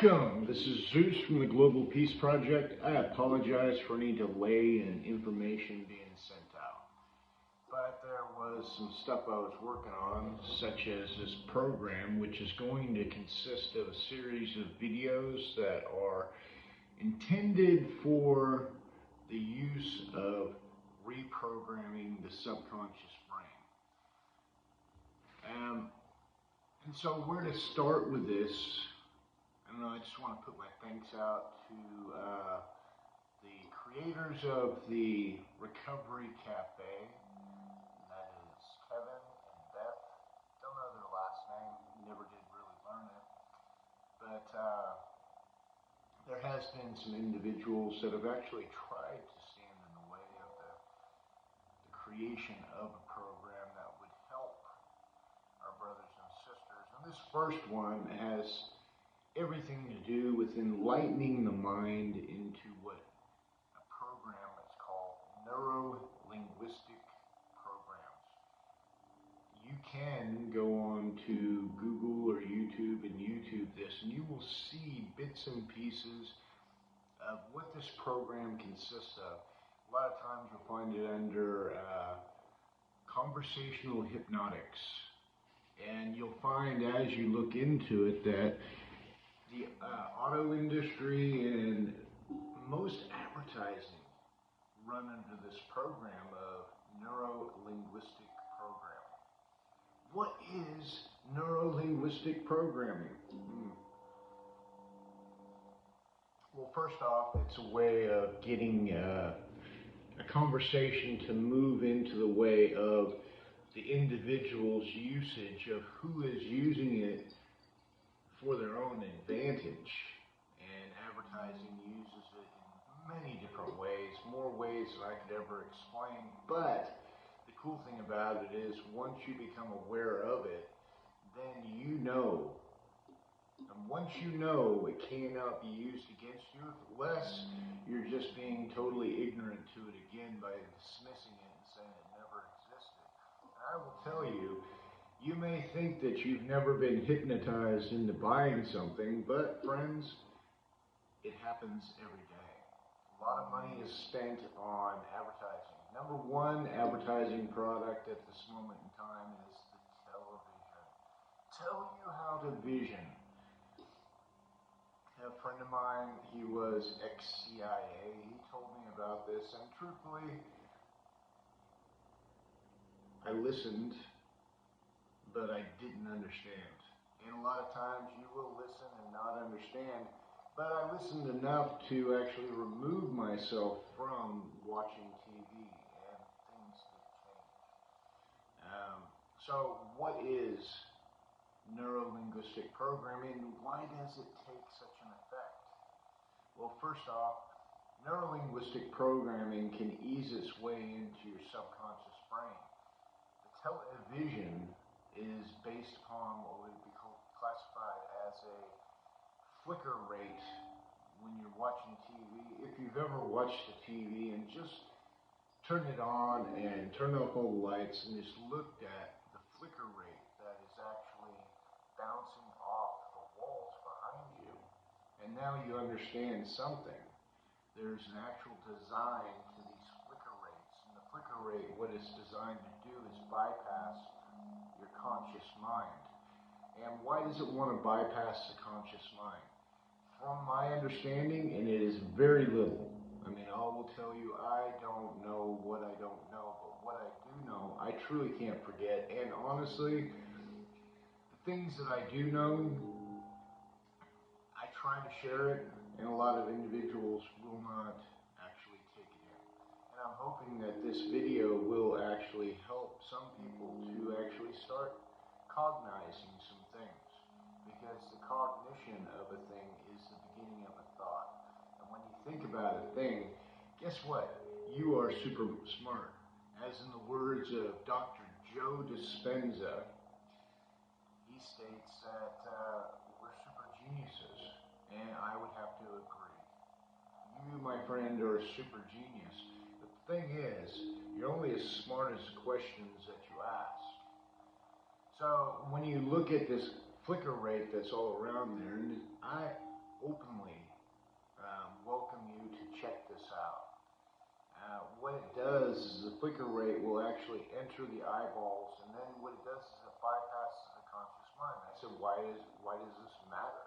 Welcome. This is Zeus from the Global Peace Project. I apologize for any delay in information being sent out. But there was some stuff I was working on, such as this program, which is going to consist of a series of videos that are intended for the use of reprogramming the subconscious brain. And so where to start with this? I just want to put my thanks out to the creators of the Recovery Cafe. And that is Kevin and Beth. Don't know their last name. Never did really learn it. But there has been some individuals that have actually tried to stand in the way of the creation of a program that would help our brothers and sisters. And this first one has everything to do with enlightening the mind into what a program is called neuro-linguistic programs. You can go on to Google or YouTube and YouTube this, and you will see bits and pieces of what this program consists of. A lot of times you'll find it under conversational hypnotics, and you'll find as you look into it that the auto industry and most advertising run under this program of neuro-linguistic programming. What is neuro-linguistic programming? Well, first off, it's a way of getting a conversation to move into the way of the individual's usage of who is using it for their own advantage. And advertising uses it in many different ways, more ways than I could ever explain. But the cool thing about it is once you become aware of it, then you know. And once you know, it cannot be used against you unless you're just being totally ignorant to it again by dismissing it and saying it never existed. And I will tell you, you may think that you've never been hypnotized into buying something, but friends, it happens every day. A lot of money is spent on advertising. Number one advertising product at this moment in time is the television. Tell you how to vision. A friend of mine, he was ex-CIA, he told me about this, and truthfully, I listened, but I didn't understand. And a lot of times you will listen and not understand, but I listened enough to actually remove myself from watching TV, and things did change. So what is neuro-linguistic programming, and why does it take such an effect? Well, first off, neuro-linguistic programming can ease its way into your subconscious brain. The television is based upon what would be classified as a flicker rate when you're watching TV. If you've ever watched the TV and just turned it on and turned off all the lights and just looked at the flicker rate that is actually bouncing off the walls behind you, and now you understand something. There's an actual design to these flicker rates, and the flicker rate, what it's designed to do is bypass your conscious mind. And why does it want to bypass the conscious mind? From my understanding, and it is very little, I will tell you, I don't know what I don't know, but what I do know, I truly can't forget. And honestly, the things that I do know, I try to share it, and a lot of individuals will not actually take it in. And I'm hoping that this video will actually help some people to actually start cognizing some things, because the cognition of a thing is the beginning of a thought. And when you think about a thing, guess what? You are super smart. As in the words of Dr. Joe Dispenza, he states that we're super geniuses, and I would have to agree. You, my friend, are a super genius. But the thing is, you're only as smart as the questions that you ask. So when you look at this flicker rate that's all around there, and openly welcome you to check this out. What it does is the flicker rate will actually enter the eyeballs, and then what it does is it bypasses the conscious mind. I said, why does this matter?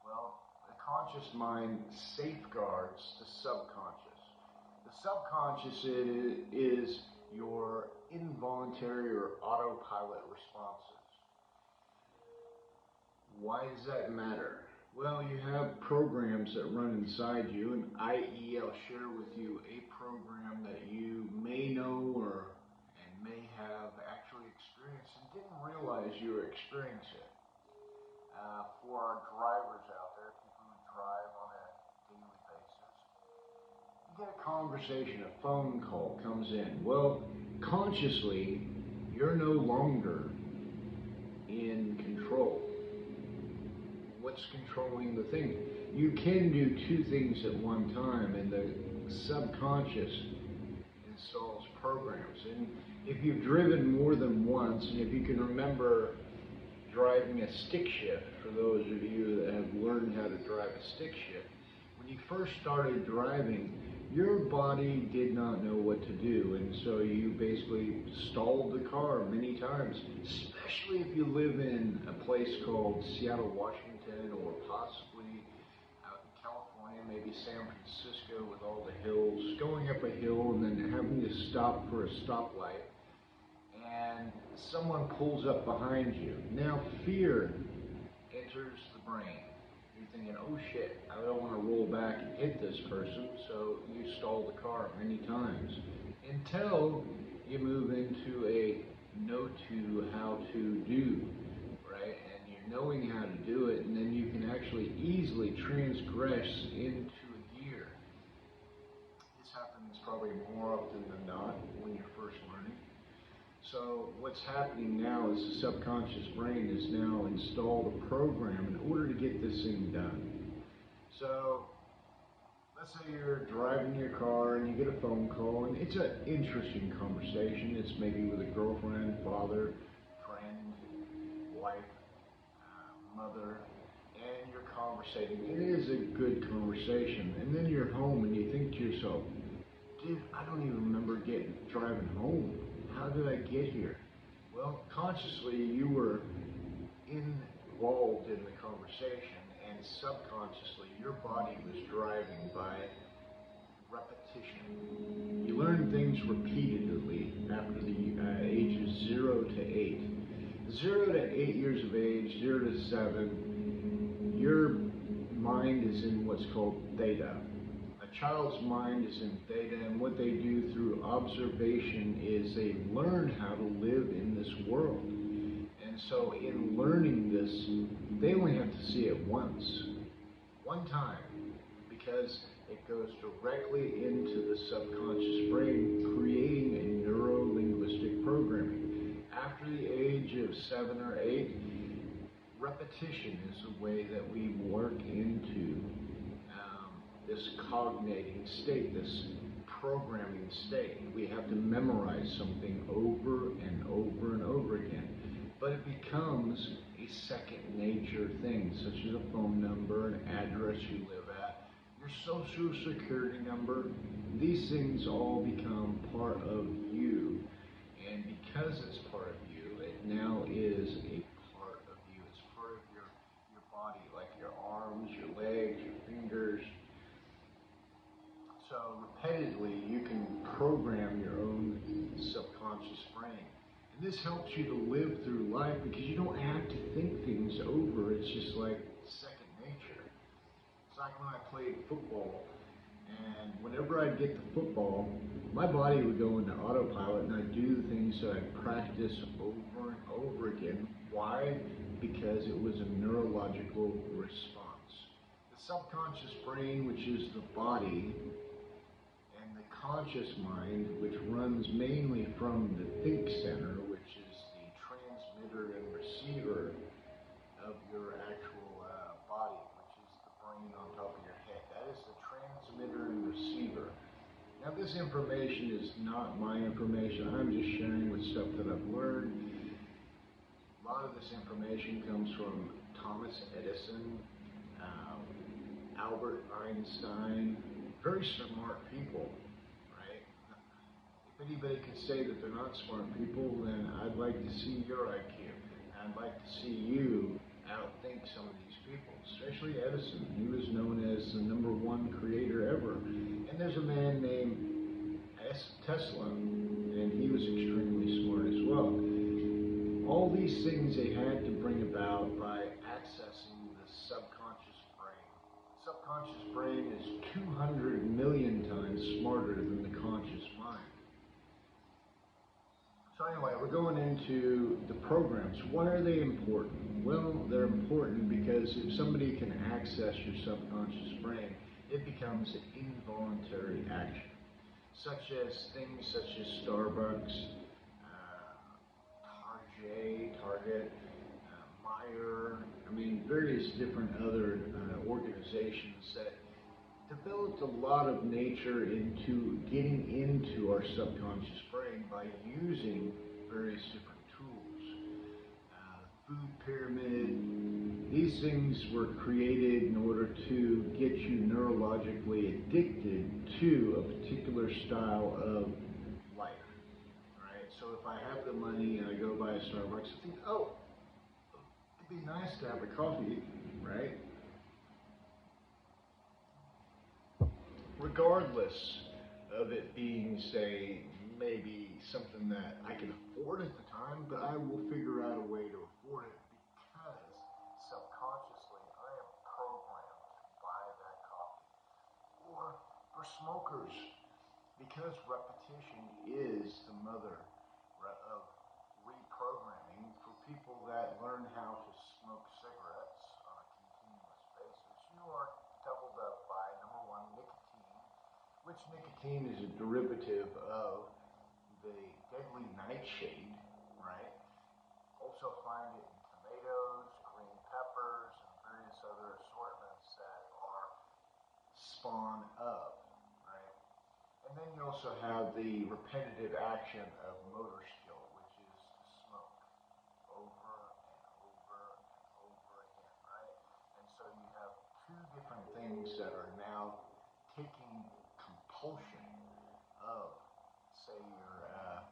Well, the conscious mind safeguards the subconscious. The subconscious is your involuntary or autopilot responses. Why does that matter? Well, you have programs that run inside you, and i.e. I'll share with you a program that you may know and may have actually experienced and didn't realize you were experiencing it. For our drivers out there, people who drive on a daily basis, you get a conversation, a phone call comes in. Well, consciously, you're no longer in control. What's controlling the thing? You can do two things at one time, and the subconscious installs programs. And if you've driven more than once, and if you can remember driving a stick shift, for those of you that have learned how to drive a stick shift, when you first started driving, your body did not know what to do, and so you basically stalled the car many times, especially if you live in a place called Seattle, Washington, or possibly out in California, maybe San Francisco with all the hills, going up a hill and then having to stop for a stoplight, and someone pulls up behind you. Now fear enters the brain. You're thinking, oh shit, I don't want to roll back and hit this person, so you stall the car many times until you move into a know to how to do, right? And you're knowing how to do it, and then you can actually easily transgress into a gear. This happens probably more often than not when you're first learning. So what's happening now is the subconscious brain has now installed a program in order to get this thing done. So let's say you're driving your car and you get a phone call, and it's an interesting conversation. It's maybe with a girlfriend, father, friend, wife, mother, and you're conversating. It is a good conversation. And then you're home and you think to yourself, dude, I don't even remember driving home. How did I get here? Well, consciously you were involved in the conversation, and subconsciously your body was driving by repetition. You learn things repeatedly after the ages 0 to 8. 0 to 8 years of age, 0 to 7, your mind is in what's called theta. A child's mind is in theta, and what they do through observation is they learn how to live in this world. And so in learning this, they only have to see it once, one time, because it goes directly into the subconscious brain, creating a neuro-linguistic programming. After the age of 7 or 8, repetition is the way that we work into this cognating state, this programming state. We have to memorize something over and over and over again. But it becomes a second nature thing, such as a phone number, an address you live at, your social security number. These things all become part of you. And because it's part of you, it now is a part of you. It's part of your body, like your arms, your legs, your fingers. So repetitively, you can program your own subconscious brain. And this helps you to live through life because you don't have to think things over. It's just like second nature. It's like when I played football, and whenever I'd get the football, my body would go into autopilot, and I'd do the things that I'd practice over and over again. Why? Because it was a neurological response. The subconscious brain, which is the body, conscious mind, which runs mainly from the think center, which is the transmitter and receiver of your actual body, which is the brain on top of your head. That is the transmitter and receiver. Now, this information is not my information. I'm just sharing with stuff that I've learned. A lot of this information comes from Thomas Edison, Albert Einstein, very smart people, right? If anybody can say that they're not smart people, then I'd like to see your IQ. I'd like to see you outthink some of these people, especially Edison. He was known as the #1 creator ever. And there's a man named Tesla, and he was extremely smart as well. All these things they had to bring about by accessing the subconscious brain. Subconscious brain is 200 million times smarter than the conscious mind. So anyway, we're going into the programs. Why are they important? Well, they're important because if somebody can access your subconscious brain, it becomes an involuntary action, such as things such as Starbucks, Target, Meyer, various different other organizations that developed a lot of nature into getting into our subconscious brain by using various different tools. Food pyramid, these things were created in order to get you neurologically addicted to a particular style of life. Right? So if I have the money and I go buy a Starbucks, I think, oh, it'd be nice to have a coffee, right? Regardless of it being, say, maybe something that I can afford at the time, but I will figure out a way to afford it because subconsciously I am programmed to buy that coffee. Or for smokers, because repetition is the mother of reprogramming. For people that learn how to smoke cigarettes on a continuous basis, you are doubled up by #1, nicotine, which nicotine is a derivative of the deadly nightshade, right? Also find it in tomatoes, green peppers, and various other assortments that are spawn of. And then you also have the repetitive action of motor skill, which is to smoke over and over and over again, right? And so you have two different things that are now taking compulsion of, say, your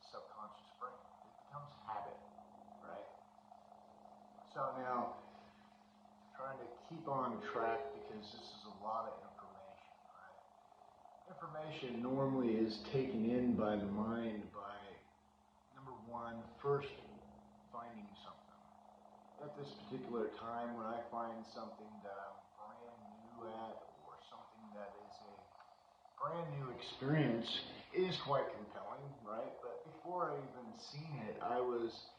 subconscious brain. It becomes habit, right? So now, trying to keep on track because this is a lot of information. Information normally is taken in by the mind by #1, first finding something. At this particular time, when I find something that I'm brand new at or something that is a brand new experience, it is quite compelling, right? But before I even seen it, I was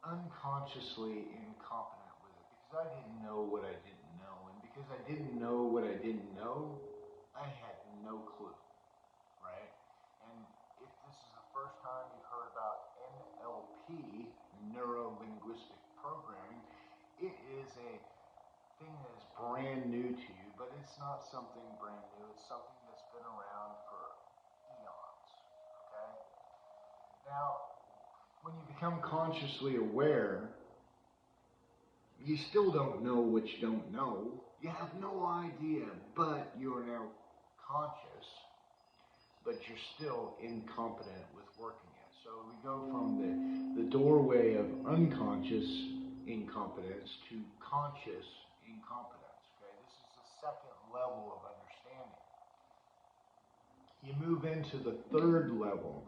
unconsciously incompetent with it because I didn't know what I didn't know. And because I didn't know what I didn't know, I had no clue, right? And if this is the first time you've heard about NLP, neuro-linguistic programming, it is a thing that is brand new to you, but it's not something brand new. It's something that's been around for eons, okay? Now, when you become consciously aware, you still don't know what you don't know. You have no idea, but you are now conscious, but you're still incompetent with working it. So we go from the doorway of unconscious incompetence to conscious incompetence. Okay, this is the second level of understanding. You move into the third level.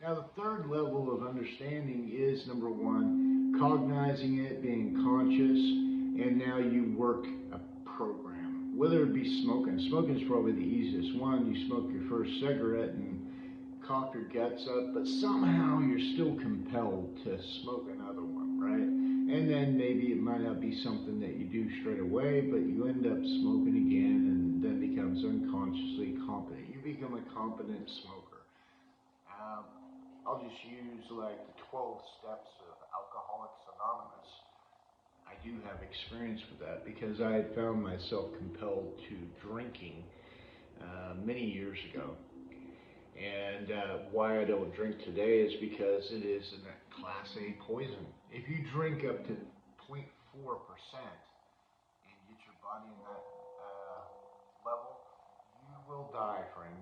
Now the third level of understanding is #1, cognizing it, being conscious, and now you work a program. Whether it be smoking. Smoking is probably the easiest one. You smoke your first cigarette and cough your guts up, but somehow you're still compelled to smoke another one, right? And then maybe it might not be something that you do straight away, but you end up smoking again and then becomes unconsciously competent. You become a competent smoker. I'll just use like the 12 steps of Alcoholics Anonymous. I do have experience with that because I had found myself compelled to drinking many years ago. And why I don't drink today is because it is a Class A poison. If you drink up to 0.4% and get your body in that level, you will die, friend.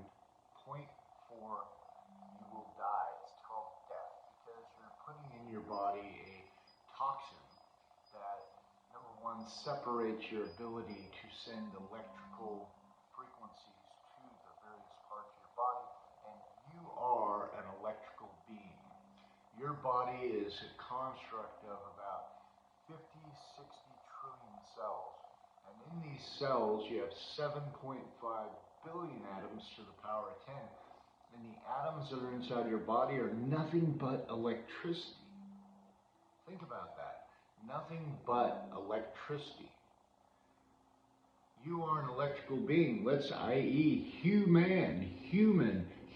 Point 4, you will die. It's called death because you're putting in your body a toxin that, number one, separates your ability to send electrical frequencies to the various parts of your body, and you are an electrical being. Your body is a construct of about 50, 60 trillion cells. And in these cells, you have 7.5 billion atoms to the power of 10. And the atoms that are inside your body are nothing but electricity. Think about that. Nothing but electricity. You are an electrical being. Let's, i.e., human,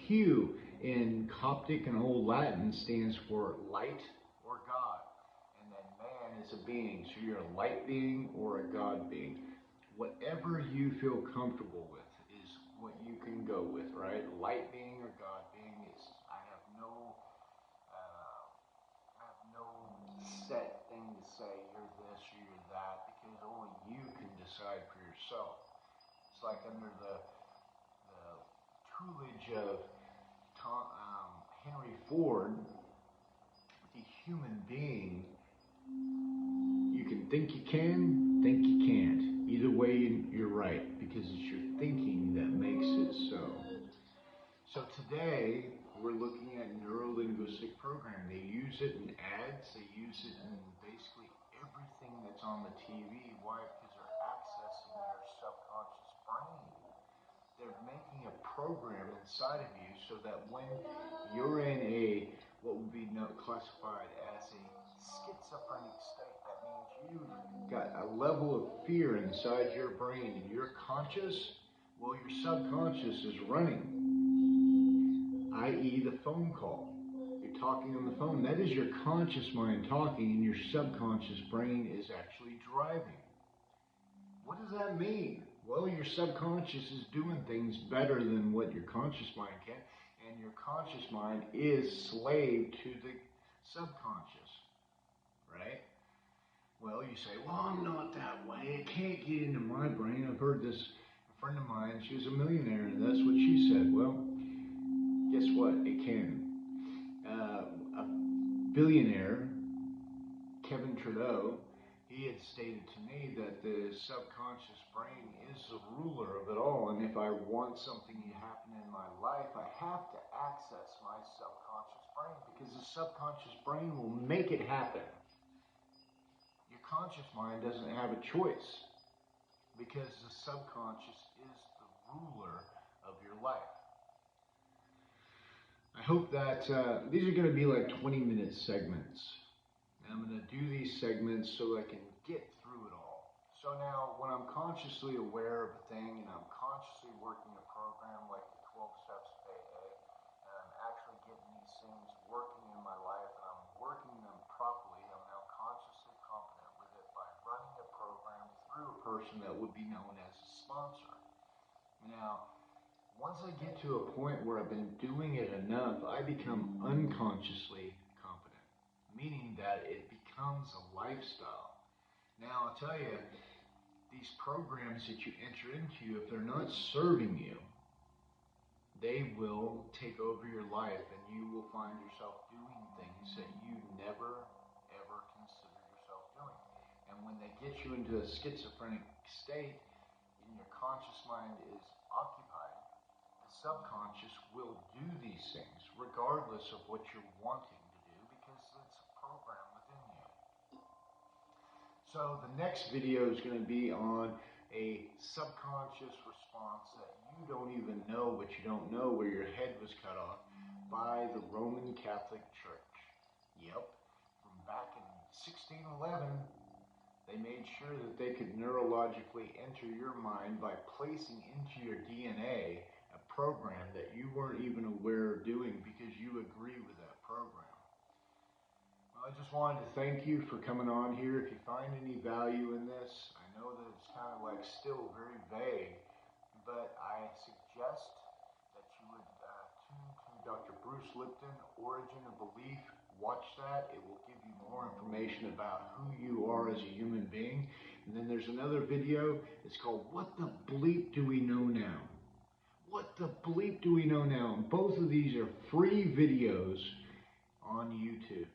Hu in Coptic and Old Latin stands for light or God. And then man is a being. So you're a light being or a God being. Whatever you feel comfortable with is what you can go with, right? Light being or God being is, I have no set thing to say, you're this or you're that, because only you can decide for yourself. It's like under the tutelage of Henry Ford, the human being, you can think you can, think you can't. Either way, you're right, because it's your thinking that makes it so. So today, we're looking at neuro-linguistic programming. They use it in ads, they use it in basically everything that's on the TV. Why? Because they're accessing your subconscious brain. They're making a program inside of you so that when you're in a, what would be classified as a schizophrenic state, that means you've got a level of fear inside your brain and you're conscious, well, your subconscious is running, i.e. the phone call. You're talking on the phone. That is your conscious mind talking and your subconscious brain is actually driving. What does that mean? Well, your subconscious is doing things better than what your conscious mind can, and your conscious mind is slave to the subconscious, right? Well, you say, well, I'm not that way. It can't get into my brain. I've heard this. A friend of mine, she was a millionaire, and that's what she said. Well, guess what? It can. A billionaire, Kevin Trudeau, he had stated to me that the subconscious brain is the ruler of it all, and if I want something to happen in my life, I have to access my subconscious brain, because the subconscious brain will make it happen. Your conscious mind doesn't have a choice, because the subconscious is the ruler of your life. I hope that these are going to be like 20-minute segments. I'm going to do these segments so I can get through it all. So now, when I'm consciously aware of a thing and I'm consciously working a program like the 12 Steps of AA, and I'm actually getting these things working in my life and I'm working them properly, I'm now consciously competent with it by running a program through a person that would be known as a sponsor. Now, once I get to a point where I've been doing it enough, I become unconsciously competent, meaning that it becomes a lifestyle. Now, I'll tell you, these programs that you enter into, if they're not serving you, they will take over your life and you will find yourself doing things that you never, ever considered yourself doing. And when they get you into a schizophrenic state and your conscious mind is occupied, the subconscious will do these things regardless of what you're wanting to do, because it's a program within you. So the next video is going to be on a subconscious response that you don't even know, but you don't know, where your head was cut off by the Roman Catholic Church. Yep, from back in 1611, they made sure that they could neurologically enter your mind by placing into your DNA a program that you weren't even aware of doing because you agree with that program. Well, I just wanted to thank you for coming on here. If you find any value in this, I know that it's kind of like still very vague, but I suggest that you would tune to Dr. Bruce Lipton, Origin of Belief. Watch that. It will give you more information about who you are as a human being. And then there's another video. It's called What the Bleep Do We Know Now? What the Bleep Do We Know Now? And both of these are free videos on YouTube.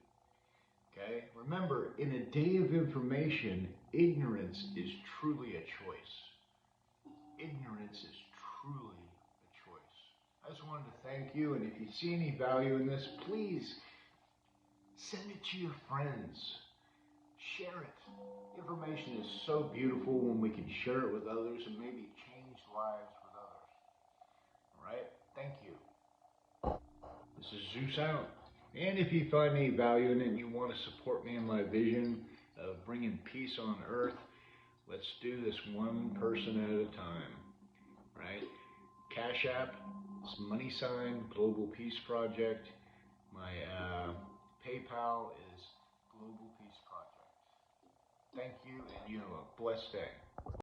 Okay? Remember, in a day of information, ignorance is truly a choice. Ignorance is truly a choice. I just wanted to thank you, and if you see any value in this, please send it to your friends. Share it. Information is so beautiful when we can share it with others and maybe change lives with others. All right? Thank you. This is Zeus out. And if you find any value in it and you want to support me in my vision of bringing peace on earth, let's do this one person at a time, right? Cash App, it's # Global Peace Project. My PayPal is Global Peace Project. Thank you, and you have a blessed day.